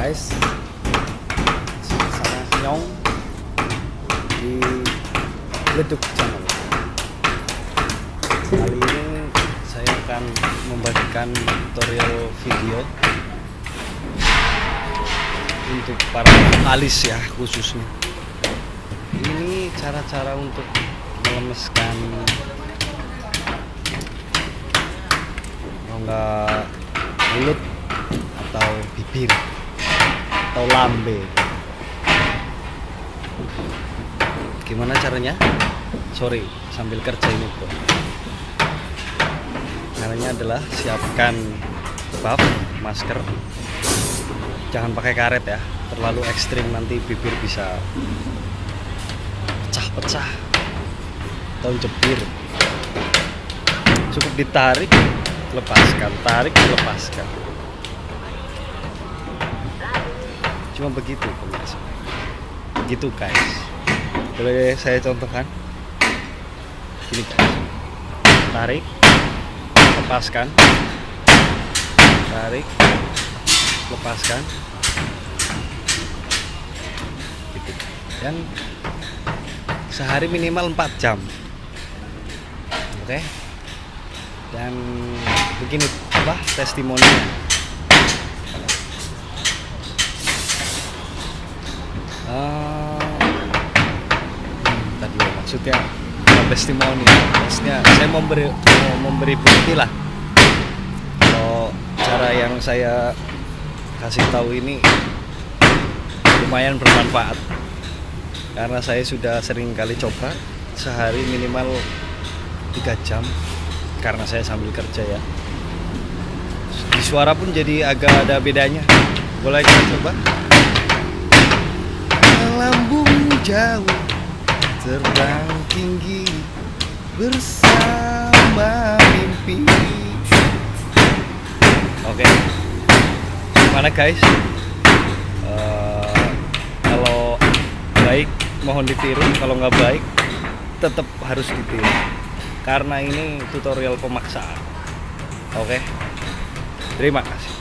guys, sama Nyong di Leduk Channel. Kali ini saya akan membagikan tutorial video untuk para alis ya, khususnya. Ini cara-cara untuk melemeskan rongga mulut atau bibir atau lambe. Gimana caranya? Sorry, sambil kerja ini bro. Caranya adalah siapkan buff, masker. Jangan pakai karet ya, terlalu ekstrim nanti bibir bisa pecah-pecah atau jebir. Cukup ditarik, lepaskan, tarik, lepaskan. Cuma begitu pemirsa. Begitu guys. Boleh saya contohkan? Gini guys. Tarik, lepaskan. Tarik, lepaskan. Gitu. Dan sehari minimal 4 jam. Oke. Dan begini apa testimoninya. Tadi maksudnya testimoni, maksudnya saya mau memberi bukti lah kalau cara yang saya kasih tahu ini lumayan bermanfaat, karena saya sudah sering kali coba sehari minimal 3 jam karena saya sambil kerja ya. Di suara pun jadi agak ada bedanya. Boleh kita coba? Lambung jauh, terbang tinggi bersama mimpi. Oke, gimana guys? Kalau baik mohon ditiru, kalau nggak baik tetap harus ditiru, karena ini tutorial pemaksaan. Oke, terima kasih.